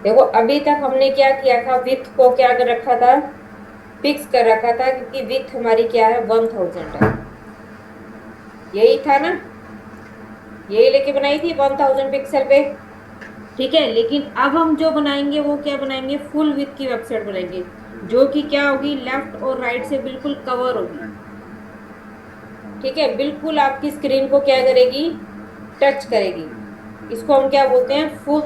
देखो अभी तक हमने क्या किया था, विथ को क्या कर रखा था, फिक्स कर रखा था, क्योंकि विथ हमारी क्या है, 1000 है। यही था ना, यही लेके बनाई थी 1000 पिक्सल पे। ठीक है, लेकिन अब हम जो बनाएंगे वो क्या बनाएंगे, फुल विथ की वेबसाइट बनाएंगे, जो कि क्या होगी, लेफ्ट और राइट से बिल्कुल कवर होगी। ठीक है, बिल्कुल आपकी स्क्रीन को क्या करेगी, टच करेगी। इसको हम क्या बोलते हैं, फुल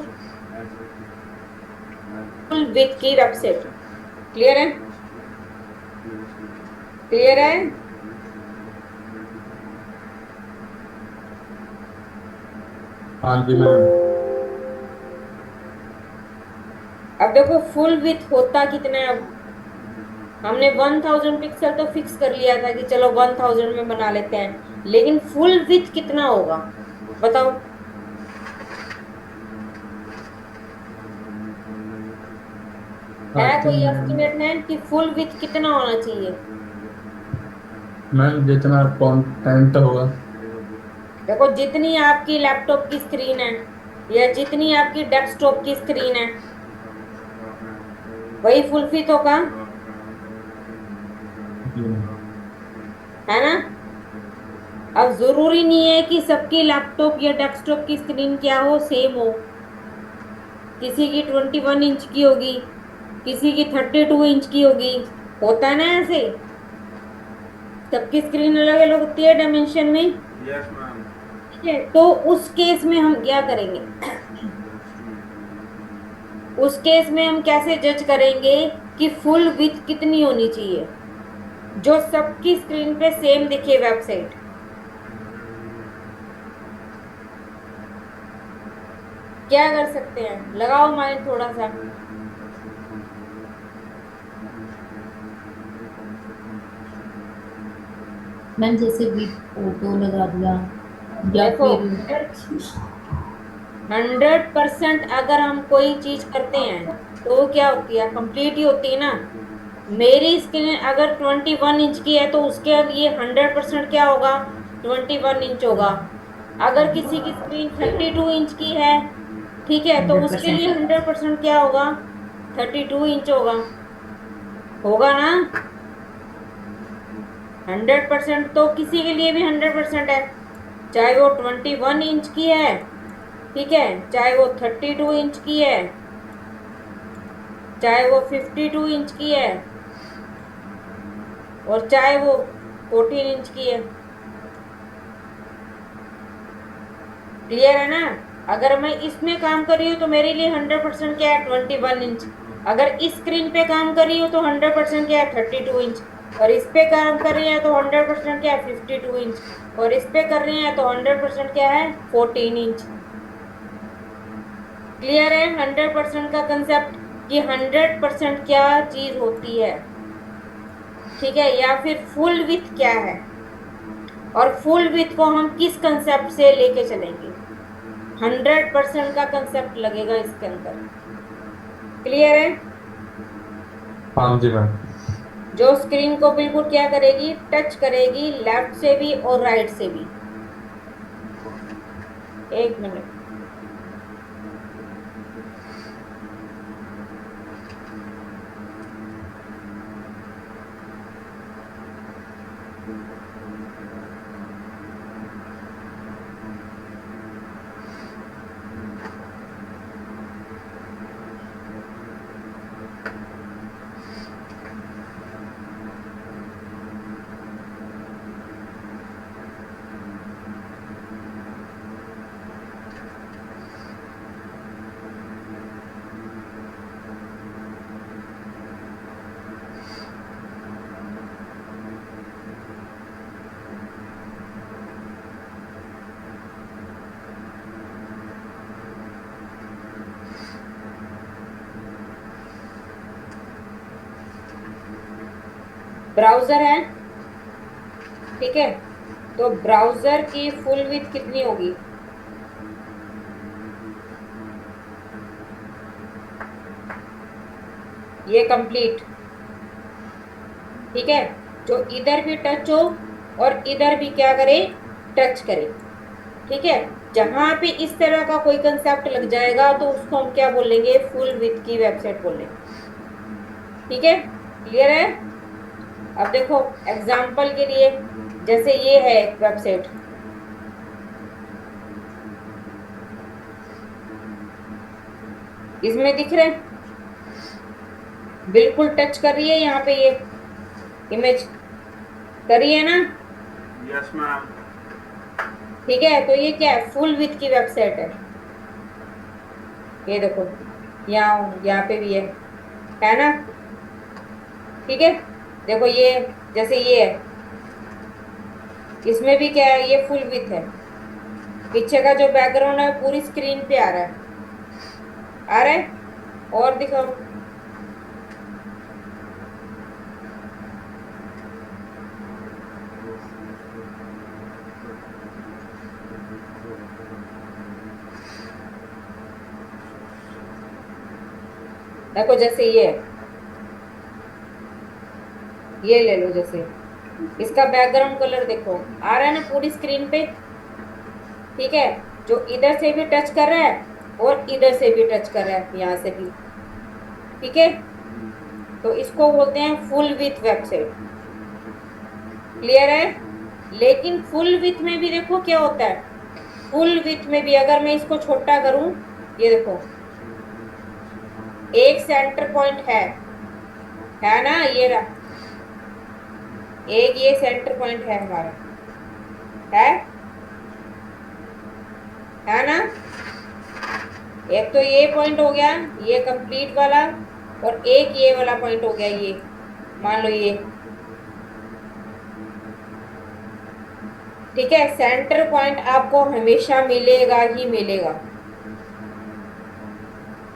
विथ की वेबसाइट। क्लियर है? क्लियर है? हाँ जी मैम। अब देखो फुल विथ होता कितना है। अब हमने 1000 पिक्सल तो फिक्स कर लिया था कि चलो 1000 में बना लेते हैं, लेकिन फुल विथ कितना होगा, बताओ। है आई कोई थिंक एस्टिमेट है कि फुल विथ कितना होना चाहिए? मैम जितना कंटेंट होगा। देखो जितनी आपकी लैपटॉप की स्क्रीन है या जितनी आपकी डेस्कटॉप की स्क्रीन है, वही फुल विथ होगा। जी मैम। है ना? अब जरूरी नहीं है कि सबकी लैपटॉप या डेस्कटॉप की स्क्रीन क्या हो, सेम हो। किसी की 21 इंच की होगी, किसी की 32 इंच की होगी। होता है ना ऐसे, सबकी स्क्रीन अलग अलग होती है डायमेंशन में। Yes ma'am. ठीक है, तो उस केस में हम क्या करेंगे, उस केस में हम कैसे जज करेंगे कि फुल विथ कितनी होनी चाहिए, जो सबकी स्क्रीन पे सेम दिखे वेबसाइट। क्या कर सकते हैं, लगाओ माइंड थोड़ा सा। मैम जैसे विद फोटो लगा दिया या देखो फिर 100% अगर हम कोई चीज करते हैं तो वो क्या होती है, कंप्लीट ही होती है ना। मेरी स्क्रीन अगर 21 इंच की है तो उसके लिए 100% क्या होगा, 21 इंच होगा। अगर किसी की स्क्रीन 32 इंच की है, ठीक है, तो उसके लिए 100%। 100% क्या होगा, 32 इंच होगा। होगा ना? 100% तो किसी के लिए भी 100% है, चाहे वो 21 इंच की है, ठीक है, चाहे वो 32 इंच की है, चाहे वो 52 इंच की है, और चाहे वो 14 इंच की है। क्लियर है ना? अगर मैं इसमें काम कर रही हूँ तो मेरे लिए 100% क्या है, 21 इंच। अगर इस स्क्रीन पे काम कर रही हूँ तो 100% क्या है, 32 इंच। और इस पे काम कर रही है तो 100% क्या है, 52 इंच। और इस पे कर रही है तो 100% क्या है, 14 इंच। क्लियर है 100% का कंसेप्ट, कि 100% क्या चीज होती है। ठीक है, या फिर फुल विथ क्या है, और फुल विथ को हम किस कंसेप्ट से लेके चलेंगे। 100% का कंसेप्ट लगेगा इसके अंदर। क्लियर है? हाँ जी मैम। जो स्क्रीन को बिल्कुल क्या करेगी, टच करेगी, लेफ्ट से भी और राइट से भी। एक मिनट। ब्राउजर है, ठीक है, तो ब्राउजर की फुल विथ कितनी होगी, ये कंप्लीट। ठीक है, जो इधर भी टच हो और इधर भी क्या करे, टच करे। ठीक है, जहां पे इस तरह का कोई कंसेप्ट लग जाएगा तो उसको हम क्या बोलेंगे, फुल विथ की वेबसाइट बोलेंगे। ठीक है, क्लियर है। अब देखो एग्जाम्पल के लिए, जैसे ये है एक वेबसाइट, इसमें दिख रहे हैं, बिल्कुल टच कर रही है यहाँ पे, ये इमेज कर रही है ना। Yes ma'am. ठीक है, तो ये क्या है, फुल विथ की वेबसाइट है। ये देखो यहाँ पे भी है ना। ठीक है, देखो ये जैसे ये है, इसमें भी क्या है, ये फुल विथ है। पीछे का जो बैकग्राउंड है पूरी स्क्रीन पे आ रहा है, आ रहा है। और दिखाओ, देखो जैसे ये है, ये ले लो, जैसे इसका बैकग्राउंड कलर देखो आ रहा है ना पूरी स्क्रीन पे। ठीक है, जो इधर से भी टच कर रहा है और इधर से भी टच कर रहा है, यहाँ से भी। ठीक है, तो इसको बोलते हैं फुल विथ वेबसाइट। क्लियर है। लेकिन फुल विथ में भी देखो क्या होता है, फुल विथ में भी अगर मैं इसको छोटा करूं, ये देखो एक सेंटर पॉइंट है ना, ये रहा एक, ये सेंटर पॉइंट है हमारा, है ना। एक तो ये पॉइंट हो गया, ये कंप्लीट वाला, और एक ये वाला पॉइंट हो गया, ये मान लो ये। ठीक है, सेंटर पॉइंट आपको हमेशा मिलेगा ही मिलेगा।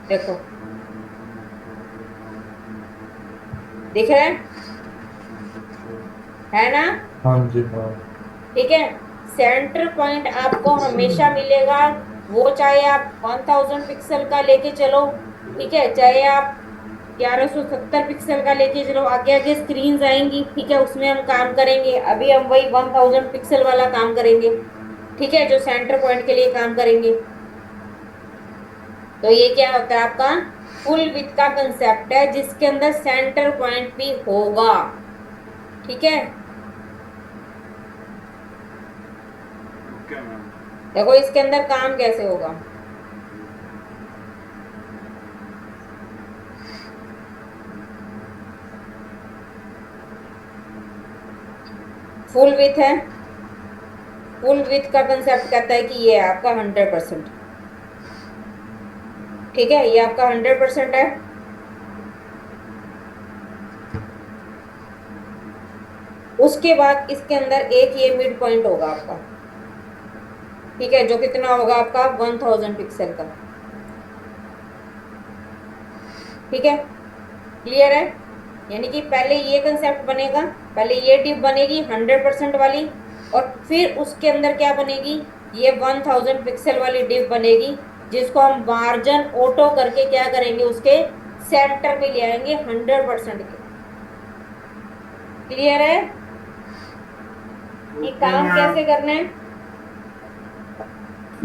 देखो दिख रहा है ना। हाँ जी मैम। ठीक है, सेंटर पॉइंट आपको हमेशा मिलेगा, वो चाहे आप 1000 पिक्सल का लेके चलो, ठीक है, चाहे आप 1170 पिक्सल का लेके चलो, आगे आगे स्क्रीन आएंगी। ठीक है, उसमें हम काम करेंगे, अभी हम वही 1000 पिक्सल वाला काम करेंगे। ठीक है, जो सेंटर पॉइंट के लिए काम करेंगे। तो ये क्या होता है आपका फुल विथ का कंसेप्ट है, जिसके अंदर सेंटर पॉइंट भी होगा। ठीक है, ओके मैम। देखो इसके अंदर काम कैसे होगा। फुल विथ है, फुल विथ का कंसेप्ट कहता है कि ये है आपका 100%। ठीक है, ये आपका 100% है। उसके बाद इसके अंदर एक ये मिड पॉइंट होगा आपका। ठीक है, जो कितना होगा आपका 1000 पिक्सल का। ठीक है, क्लियर है। यानी कि पहले ये कंसेप्ट बनेगा, पहले ये डिप बनेगी 100% वाली, और फिर उसके अंदर क्या बनेगी, ये 1000 पिक्सल वाली डिप बनेगी, जिसको हम मार्जिन ऑटो करके क्या करेंगे, उसके सेंटर पे ले आएंगे 100% के। क्लियर है कि काम कैसे करना है।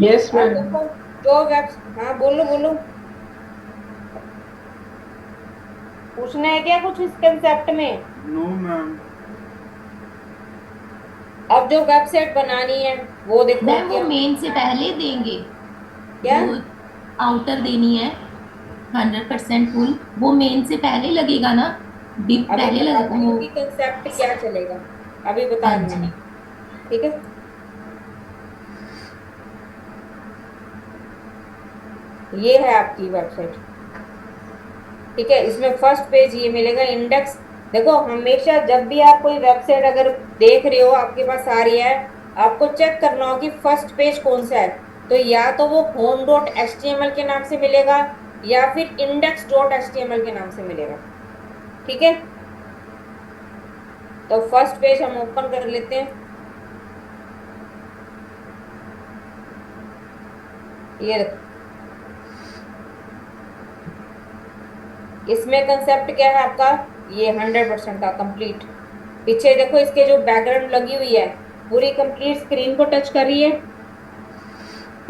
यस और मैम। देखो जो वेब, हाँ बोलो बोलो, पूछना है क्या कुछ इस कंसेप्ट में। No ma'am. अब जो वेबसाइट बनानी है वो देखो मैम वो क्या मेन से पहले देंगे, क्या जो आउटर देनी है 100% फुल, वो मेन से पहले लगेगा ना, डिप अभी पहले लगा बताती हूँ वो। कि कंसेप्ट क्या चलेगा, अभी बता हाँ रही जी। हूँ। ठीक है, ये है आपकी वेबसाइट। ठीक है, इसमें फर्स्ट पेज ये मिलेगा, इंडेक्स। देखो हमेशा जब भी आप कोई वेबसाइट अगर देख रहे हो, आपके पास आ रही है, आपको चेक करना हो कि फर्स्ट पेज कौन सा है। तो या तो वो home.html के नाम से मिलेगा, या फिर index.html के नाम से मिलेगा। ठीक है, तो फर्स्ट पेज हम ओपन कर लेते हैं। ये देखो, इसमें कंसेप्ट क्या है आपका, ये 100% का कंप्लीट। पीछे देखो इसके जो बैकग्राउंड लगी हुई है, पूरी कंप्लीट स्क्रीन को टच कर रही है,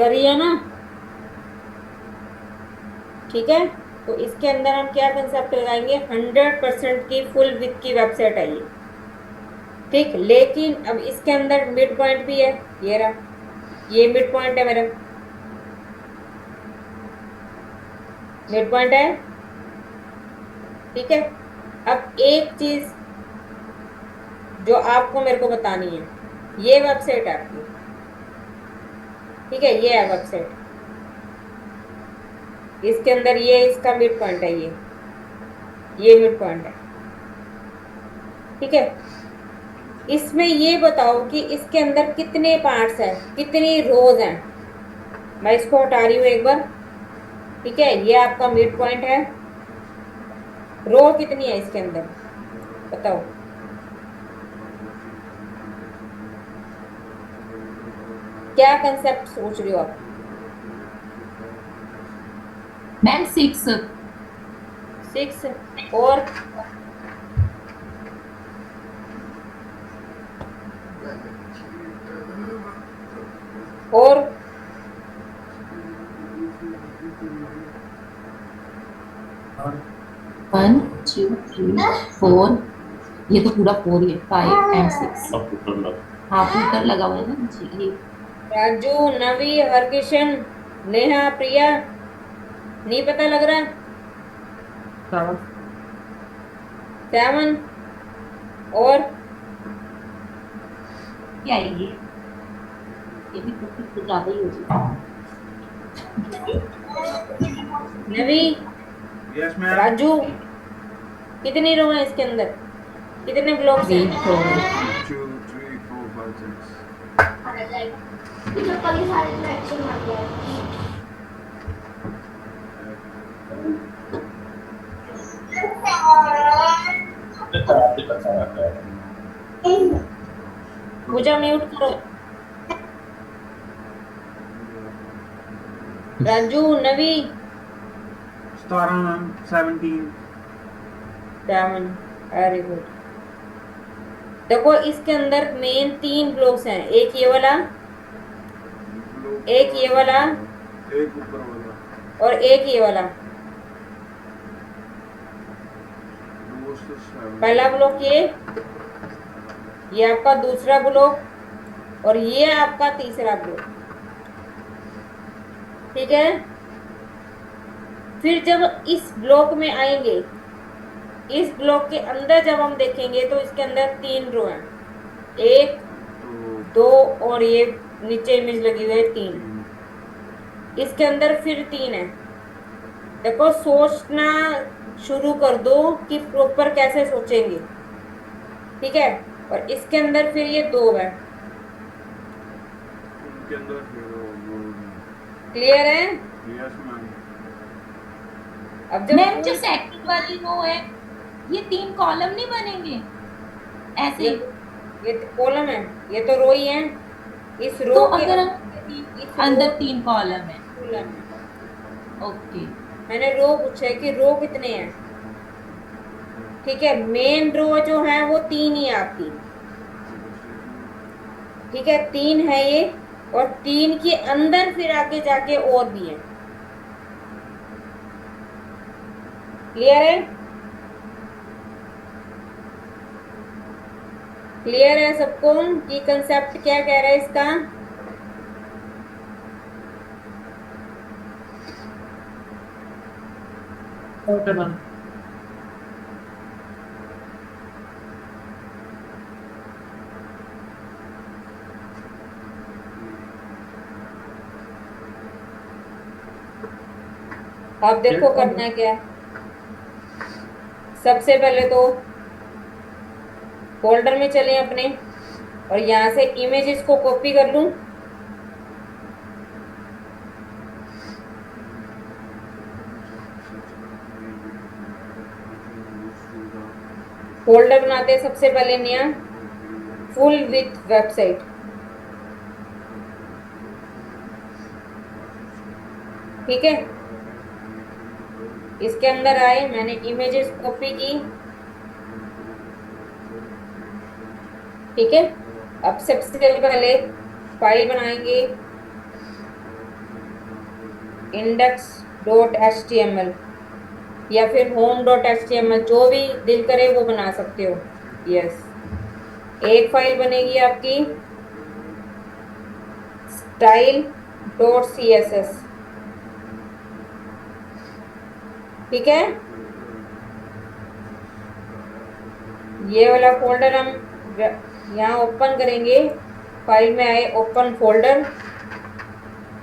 करिए ना, ठीक है। तो इसके अंदर हम क्या कंसेप्ट लगाएंगे, 100% की फुल विथ की वेबसाइट है ये, ठीक। लेकिन अब इसके अंदर मिड पॉइंट भी है, ये रहा, ये मिड पॉइंट है मेरा, मिड पॉइंट है, ठीक है। अब एक चीज जो आपको मेरे को बतानी है, ये वेबसाइट है आपकी, ठीक है, ये है वेबसाइट, इसके अंदर ये इसका मिड पॉइंट है, ये मिड पॉइंट है, ठीक है। इसमें ये बताओ कि इसके अंदर कितने पार्ट्स हैं, कितनी रोज हैं। मैं इसको हटा रही हूँ एक बार, ठीक है। ये आपका मिड पॉइंट है, रो कितनी है इसके अंदर बताओ। क्या कंसेप्ट सोच रही हो आप। मैम 6। 6 और और 1 2 3 4, ये तो पूरा 4 ही है, 5 एंड 6। हाँ फुटर लगा हुआ है ना जी, ये राजू, नवी, हरकिशन, नेहा, प्रिया, नहीं पता लग रहा। 7 और क्या है ये भी कुछ ज्यादा ही हो जाएगा। नवी, Yes, ma'am. राजू, कितनी रो है इसके अंदर, कितने ब्लॉक्स हैं। 3 4 2, 3, 4, 5, 6. पूजा म्यूट करो। राजू, नवी, 17, ma'am. 17. 7, very good. देखो इसके अंदर मेन 3 ब्लॉक्स हैं, एक ये वाला, एक ये वाला, एक ऊपर वाला। और एक ये वाला। दो से 7. पहला ब्लॉक ये आपका दूसरा ब्लॉक, और ये आपका तीसरा ब्लॉक, ठीक है। फिर जब इस ब्लॉक में आएंगे, इस ब्लॉक के अंदर जब हम देखेंगे तो इसके अंदर 3 रो हैं, 1 तो 2 और ये नीचे इमेज लगी हुई है 3, इसके अंदर फिर 3 है। देखो सोचना शुरू कर दो कि प्रॉपर कैसे सोचेंगे, ठीक है। और इसके अंदर फिर ये 2 है, उनके अंदर फिर वो क्लियर है। Yes ma'am. अब जब मैम जो सेकंड वाली रो है, ये 3 कॉलम नहीं बनेंगे ऐसे? ये कॉलम है, ये तो रो ही है। इस रो तो के अगर इस अंदर 3 कॉलम है, कॉलम है। ओके। मैंने रो पूछा है कि रो कितने हैं, ठीक है। मेन रो जो है वो 3 ही है आपकी, ठीक है, 3 है ये, और 3 के अंदर फिर आगे जाके और भी है। क्लियर है, क्लियर है सबको कि कंसेप्ट क्या कह रहा है इसका। Okay ma'am. अब देखो करना क्या है। सबसे पहले तो फोल्डर में चलें अपने, और यहाँ से इमेजेस को कॉपी कर लूं। फोल्डर बनाते हैं सबसे पहले नया, फुल विथ वेबसाइट, ठीक है। इसके अंदर आए, मैंने इमेजेस कॉपी की, ठीक है। अब सबसे पहले फाइल बनाएंगे, index dot H T M L या फिर home dot H T M L, जो भी दिल करे वो बना सकते हो। यस, एक फाइल बनेगी आपकी style dot C S S. ठीक है, ये वाला फोल्डर हम यहाँ ओपन करेंगे, फाइल में आए ओपन फोल्डर।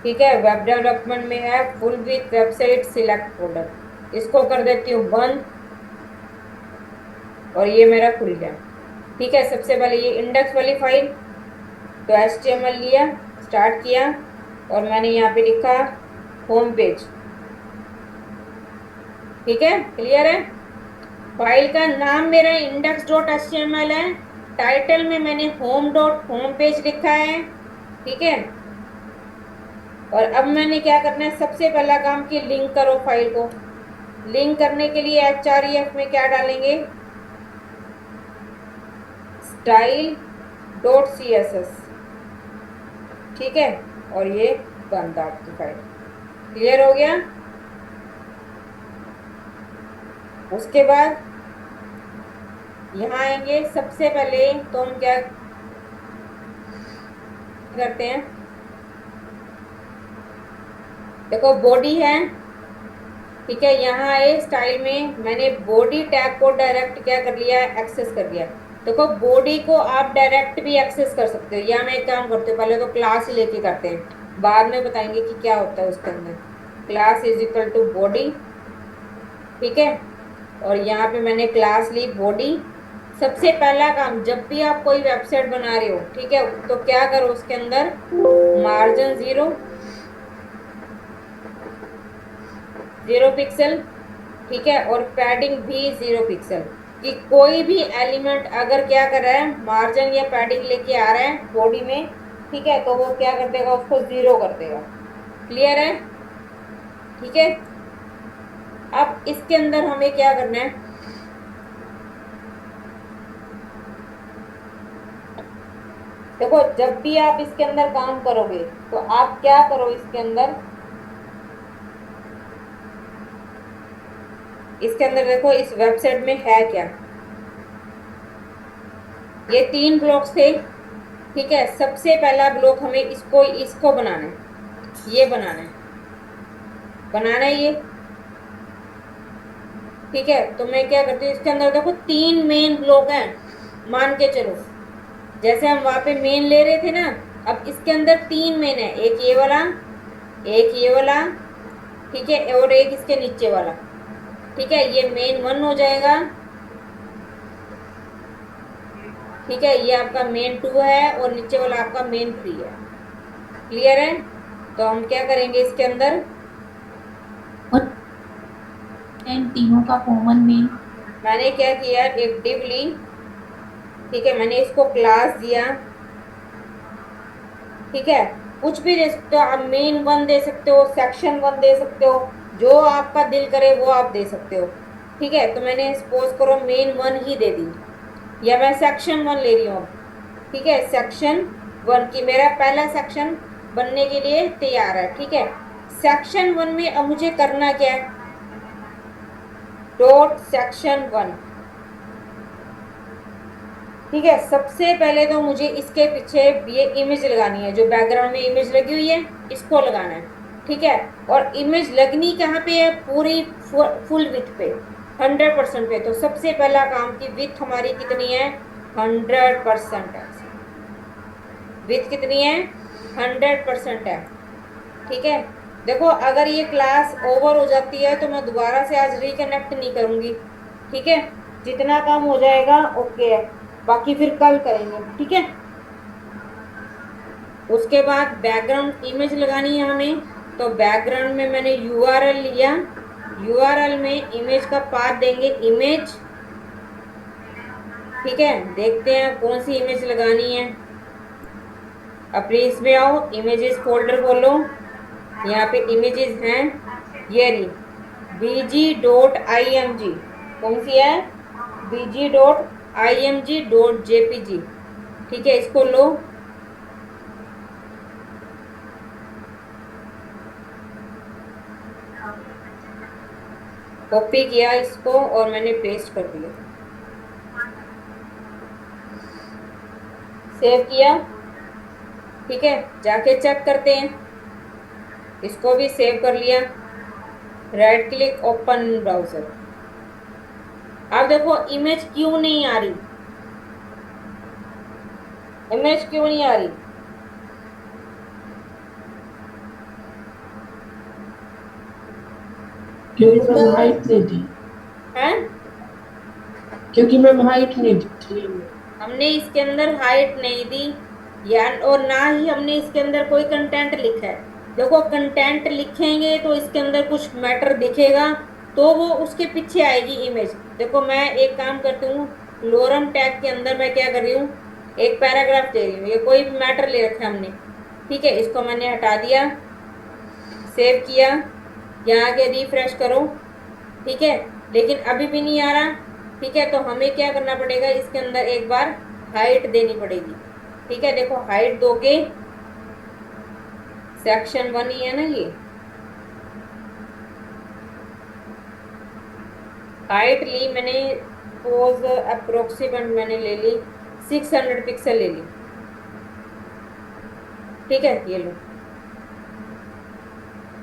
ठीक है, वेब डेवलपमेंट में है full with website select folder, इसको कर देती हूँ बंद और ये मेरा खुल गया। ठीक है, सबसे पहले ये इंडेक्स वाली फाइल, तो HTML लिया, स्टार्ट किया और मैंने यहाँ पे लिखा होम पेज। ठीक है, क्लियर है। फाइल का नाम मेरा इंडेक्स डॉट HTML है, टाइटल में मैंने होम डॉट होम पेज लिखा है। ठीक है, और अब मैंने क्या करना है, सबसे पहला काम कि लिंक करो फाइल को। लिंक करने के लिए href में क्या डालेंगे, style dot C S S. ठीक है, और ये बंद आपकी फाइल। क्लियर हो गया। उसके बाद यहाँ आएंगे, सबसे पहले तो हम क्या करते हैं, देखो बॉडी है। ठीक है, यहाँ आए स्टाइल में मैंने बॉडी टैग को डायरेक्ट क्या कर लिया, एक्सेस कर लिया। देखो बॉडी को आप डायरेक्ट भी एक्सेस कर सकते हो, या मैं एक काम करते हो, पहले तो क्लास ही लेके करते हैं, बाद में बताएंगे कि क्या होता है उसके अंदर। Class is equal to body. ठीक है, और यहाँ पे मैंने क्लास ली बॉडी। सबसे पहला काम, जब भी आप कोई वेबसाइट बना रहे हो, ठीक है, तो क्या करो, उसके अंदर मार्जिन 0 पिक्सल। ठीक है, और पैडिंग भी 0 पिक्सल, कि कोई भी एलिमेंट अगर क्या कर रहा है, मार्जिन या पैडिंग लेके आ रहा है बॉडी में, ठीक है, तो वो क्या कर देगा, उसको 0 कर देगा। क्लियर है। ठीक है, अब इसके अंदर हमें क्या करना है, देखो जब भी आप इसके अंदर काम करोगे तो आप क्या करो, इसके अंदर देखो इस वेबसाइट में है क्या, ये 3 ब्लॉक्स थे। ठीक है, सबसे पहला ब्लॉक हमें इसको बनाना है, ये बनाना है ये। ठीक है, तो मैं क्या करती हूँ, इसके अंदर देखो 3 मेन ब्लॉक हैं, मान के चलो, जैसे हम वहां पे मेन ले रहे थे ना, अब इसके अंदर 3 मेन है, एक ये वाला, एक ये वाला, ठीक है, और एक इसके नीचे वाला। ठीक है, ये मेन 1 हो जाएगा। ठीक है, ये आपका मेन 2 है और नीचे वाला आपका मेन 3 है। क्लियर है। तो हम क्या करेंगे इसके अंदर, और इन तीनों का कॉमन मेन, मैंने क्या किया, एक डिव ली। ठीक है, मैंने इसको क्लास दिया। ठीक है, कुछ भी दे सकते हो आप, मेन 1 दे सकते हो, सेक्शन 1 दे सकते हो, जो आपका दिल करे वो आप दे सकते हो। ठीक है, तो मैंने सपोज करो मेन 1 ही दे दी, या मैं सेक्शन 1 ले रही हूँ। ठीक है, सेक्शन 1 की मेरा पहला सेक्शन बनने के लिए तैयार है। ठीक है, सेक्शन 1 में अब मुझे करना क्या है, डॉट सेक्शन 1। ठीक है, सबसे पहले तो मुझे इसके पीछे ये इमेज लगानी है, जो बैकग्राउंड में इमेज लगी हुई है, इसको लगाना है। ठीक है, और इमेज लगनी कहाँ पे है, पूरी फुल विथ पे, 100% पे। तो सबसे पहला काम की विथ हमारी कितनी है, 100% है। विथ कितनी है, 100% है। ठीक है, देखो अगर ये क्लास ओवर हो जाती है तो मैं दोबारा से आज रिकनेक्ट नहीं करूंगी। ठीक है, जितना काम हो जाएगा ओके है, बाकी फिर कल करेंगे। ठीक है, उसके बाद बैकग्राउंड इमेज लगानी है हमें, तो बैकग्राउंड में मैंने यूआरएल लिया, यूआरएल में इमेज का पाथ देंगे इमेज। ठीक है, देखते हैं कौन सी इमेज लगानी है। अपने इसमें आओ, इमेजेस फोल्डर खोलो, यहाँ पे इमेजेस हैं, ये रही bg.img, कौन सी है, bg.img.jpg। ठीक है, इसको लो, कॉपी किया इसको और मैंने पेस्ट कर दिया, सेव किया। ठीक है, जाके चेक करते हैं, इसको भी सेव कर लिया, राइट क्लिक ओपन ब्राउजर। अब देखो इमेज क्यों नहीं आ रही, इमेज क्यों नहीं आ रही? क्योंकि मैम हाइट नहीं दी, है क्योंकि मैम हाइट नहीं दी थी हमने। हमने इसके अंदर हाइट नहीं दी या और ना ही हमने इसके अंदर कोई कंटेंट लिखा है। देखो कंटेंट लिखेंगे तो इसके अंदर कुछ मैटर दिखेगा, तो वो उसके पीछे आएगी इमेज। देखो मैं एक काम करती हूँ, लोरम टैग के अंदर मैं क्या कर रही हूँ, एक पैराग्राफ दे रही हूँ, ये कोई भी मैटर ले रखा है हमने। ठीक है, इसको मैंने हटा दिया, सेव किया, यहाँ आके रिफ्रेश करो। ठीक है, लेकिन अभी भी नहीं आ रहा। ठीक है, तो हमें क्या करना पड़ेगा, इसके अंदर एक बार हाइट देनी पड़ेगी। ठीक है, देखो हाइट दोगे, सेक्शन 1 ही है ना ये, हाइट ली मैंने, सपोज अप्रोक्सीमेट मैंने ले ली 600 पिक्सल ले ली। ठीक है, ये लो,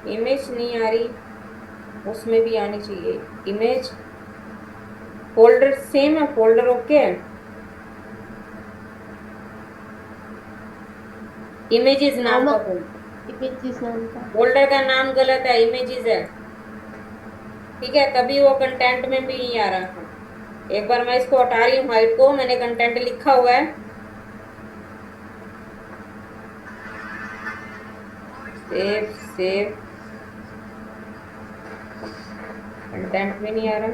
इमेज नहीं आ रही, उसमें भी आनी चाहिए इमेज। फोल्डर सेम है, फोल्डर ओके है, इमेजेस नाम का इमेजेस नाम का फोल्डर का नाम गलत है, इमेजेस है। ठीक है, तभी वो कंटेंट में भी नहीं आ रहा। एक बार मैं इसको हटा रही हूँ, हाइट को, मैंने कंटेंट लिखा हुआ है, सेव सेव, कंटेंट में नहीं आ रहा।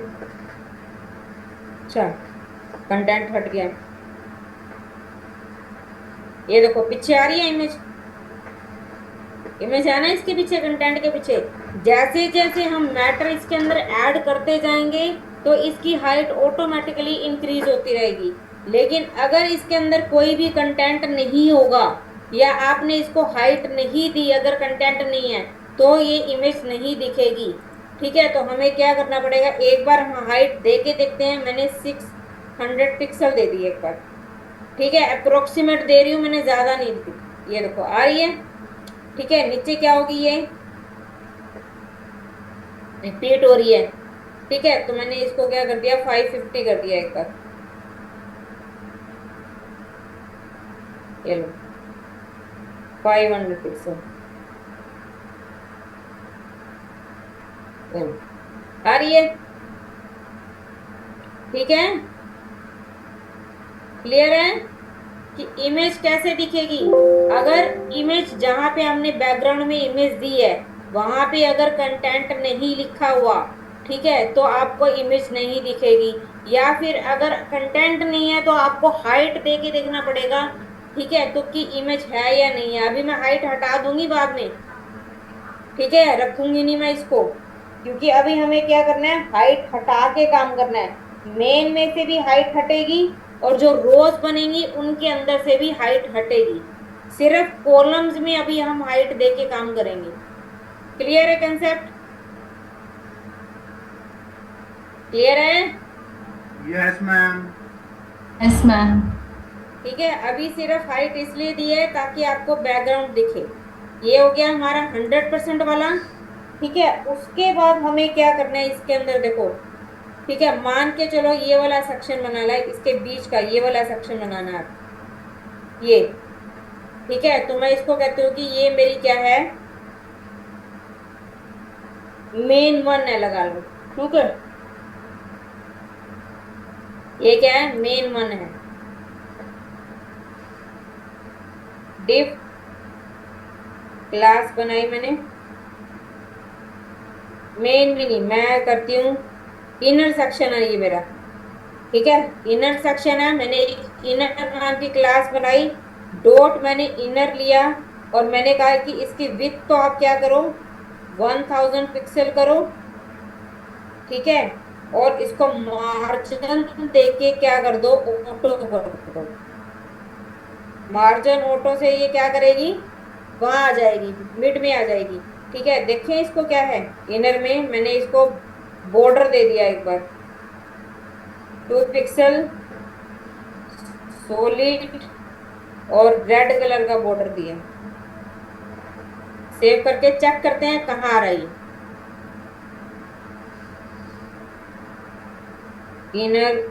अच्छा, कंटेंट हट गया, ये देखो पीछे आ रही है इमेज, इमेज आना है इसके पीछे, कंटेंट के पीछे। जैसे जैसे हम मैटर इसके अंदर ऐड करते जाएंगे तो इसकी हाइट ऑटोमेटिकली इंक्रीज होती रहेगी। लेकिन अगर इसके अंदर कोई भी कंटेंट नहीं होगा या आपने इसको हाइट नहीं दी, अगर कंटेंट नहीं है तो ये इमेज नहीं दिखेगी। ठीक है, तो हमें क्या करना पड़ेगा, एक बार हम हाइट दे के देखते हैं। मैंने 600 पिक्सल दे दी एक बार। ठीक है, अप्रोक्सीमेट दे रही हूँ मैंने, ज्यादा नहीं दी। ये देखो आ रही है। ठीक है, नीचे क्या होगी, ये रिपीट हो रही है। ठीक है, तो मैंने इसको क्या कर दिया, 550 कर दिया एक बार। ये लो 500 पिक्सल, आ रही है। ठीक है, क्लियर है कि इमेज कैसे दिखेगी। अगर इमेज जहां पे हमने बैकग्राउंड में इमेज दी है वहां पे अगर कंटेंट नहीं लिखा हुआ, ठीक है, तो आपको इमेज नहीं दिखेगी। या फिर अगर कंटेंट नहीं है तो आपको हाइट दे के देखना पड़ेगा। ठीक है, तो कि इमेज है या नहीं है। अभी मैं हाइट हटा दूंगी बाद में, ठीक है, रखूंगी नहीं मैं इसको, क्योंकि अभी हमें क्या करना है, हाइट हटा के काम करना है। मेन में से भी हाइट हटेगी और जो रोज बनेंगी उनके अंदर से भी हाइट हटेगी। सिर्फ कॉलम्स में अभी हम हाइट दे के काम करेंगे। क्लियर है कंसेप्ट? क्लियर है? Yes, ma'am. Yes ma'am. ठीक है, अभी सिर्फ हाइट इसलिए दी है ताकि आपको बैकग्राउंड दिखे। ये हो गया हमारा 100% वाला। ठीक है, उसके बाद हमें क्या करना है इसके अंदर, देखो। ठीक है, मान के चलो ये वाला सेक्शन बनाना है, इसके बीच का ये वाला सेक्शन बनाना है ये। ठीक है, तो मैं इसको कहती हूँ कि ये मेरी क्या है, मेन 1 है, लगा लो। ठीक है, ये क्या है, मेन 1 है। डिव क्लास बनाई मैंने, मेन भी नहीं, मैं करती हूँ इनर सेक्शन है ये मेरा। ठीक है, इनर सेक्शन है, मैंने एक इनर नाम की क्लास बनाई। डॉट मैंने इनर लिया और मैंने कहा कि इसकी विड्थ तो आप क्या करो, 1000 पिक्सल करो। ठीक है, और इसको मार्जिन देके क्या कर दो, ऑटो कर दो। मार्जिन ऑटो से ये क्या करेगी, वहां आ जाएगी, मिड में आ जाएगी। ठीक है, देखें इसको क्या है, इनर में मैंने इसको बॉर्डर दे दिया एक बार, 2 पिक्सल सॉलिड और रेड कलर का बॉर्डर दिया। सेव करके चेक करते हैं कहाँ आ रहा है। इनर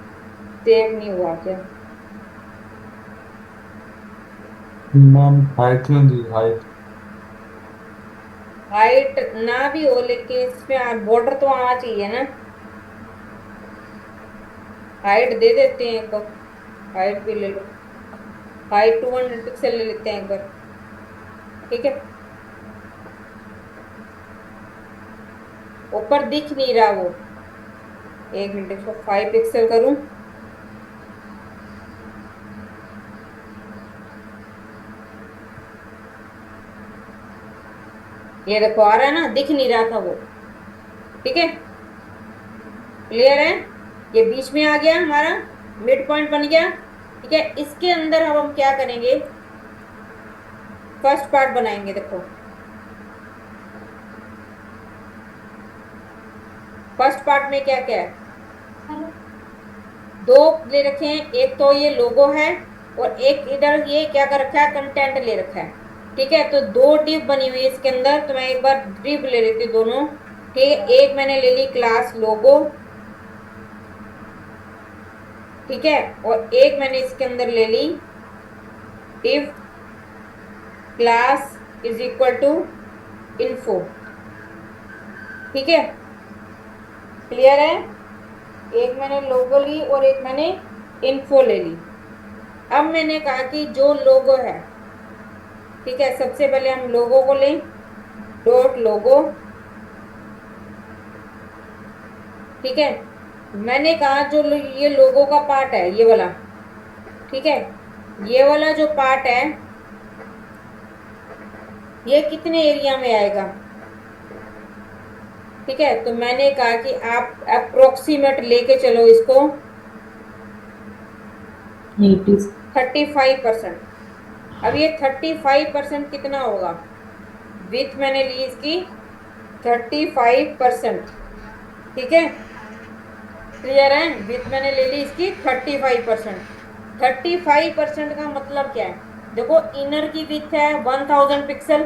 सेव नहीं हुआ क्या? मैम हाइट क्यों दी हाइट? हाइट ना भी हो लेकिन इसमें बॉर्डर तो आना चाहिए ना। हाइट दे देते हैं एक बार, हाइट भी ले लो, हाइट 200 पिक्सल ले लेते हैं एक बार, ठीक है। ऊपर दिख नहीं रहा वो, एक मिनट इसको 5 पिक्सल करूं। ये देखो आ रहा है ना, दिख नहीं रहा था वो, ठीक है। क्लियर है? ये बीच में आ गया हमारा, मिड पॉइंट बन गया, ठीक है। इसके अंदर अब हम क्या करेंगे, फर्स्ट पार्ट बनाएंगे। देखो फर्स्ट पार्ट में क्या क्या है, 2 ले रखे हैं, एक तो ये लोगो है और एक इधर ये क्या कर रखा है, कंटेंट ले रखा है, ठीक है। तो 2 डिव बनी हुई है इसके अंदर, तो मैं एक बार डिव ले लेती हूँ दोनों, ठीक है। एक मैंने ले ली क्लास लोगो, ठीक है, और एक मैंने इसके अंदर ले ली div class is equal to info, ठीक है। क्लियर है? एक मैंने लोगो ली और एक मैंने इन्फो ले ली। अब मैंने कहा कि जो लोगो है, ठीक है, सबसे पहले हम लोगो को लें, डॉट लोगो, ठीक है। मैंने कहा जो ये लोगो का पार्ट है ये वाला, ठीक है, ये वाला जो पार्ट है ये कितने एरिया में आएगा, ठीक है। तो मैंने कहा कि आप अप्रोक्सीमेट लेके चलो इसको 35%। अब ये 35% कितना होगा, विथ मैंने ली इसकी 35%, ठीक है। क्लियर है? विथ मैंने ले ली इसकी 35%। 35% का मतलब क्या है, देखो इनर की विथ है 1000 पिक्सल,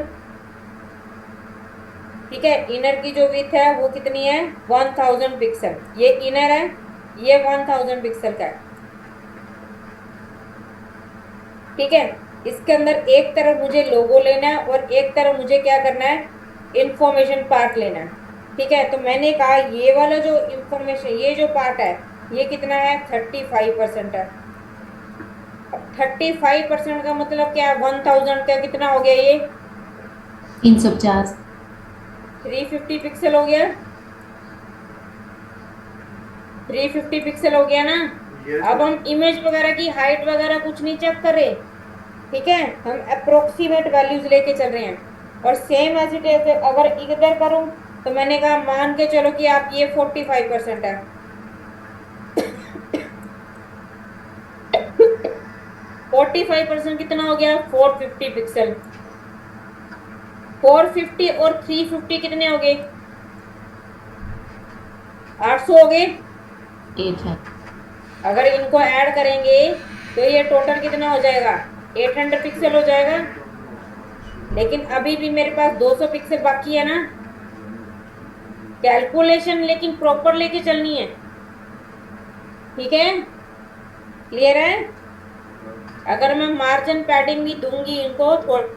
ठीक है। इनर की जो विथ है वो कितनी है, 1000 पिक्सल, ये इनर है, ये 1000 पिक्सल का है, ठीक है। इसके अंदर एक तरफ मुझे लोगो लेना है और एक तरफ मुझे क्या करना है, इंफॉर्मेशन पार्ट लेना है, ठीक है। तो मैंने कहा ये वाला जो इंफॉर्मेशन, ये जो पार्ट है ये कितना है, 35% है। अब 35% का मतलब क्या है, 1000 का कितना हो गया, ये 350। 350 पिक्सल हो गया, 350 पिक्सल हो गया ना। अब हम इमेज वगैरह की हाइट वगैरह कुछ नहीं चेक कर रहे, ठीक है, हम अप्रोक्सीमेट वैल्यूज लेके चल रहे हैं। और सेम एज इट इज अगर इधर करूं तो मैंने कहा मान के चलो कि आप ये 45% है, 45% कितना हो गया, 450 पिक्सल। 450 और 350 कितने हो गए, 800 हो गए। 800। अगर इनको ऐड करेंगे तो ये टोटल कितना हो जाएगा, 800 पिक्सल हो जाएगा। लेकिन अभी भी मेरे पास 200 पिक्सल बाकी है ना। कैलकुलेशन लेकिन प्रॉपर लेके चलनी है, ठीक है। क्लियर है? अगर मैं मार्जिन पैडिंग भी दूंगी इनको थोड़ा,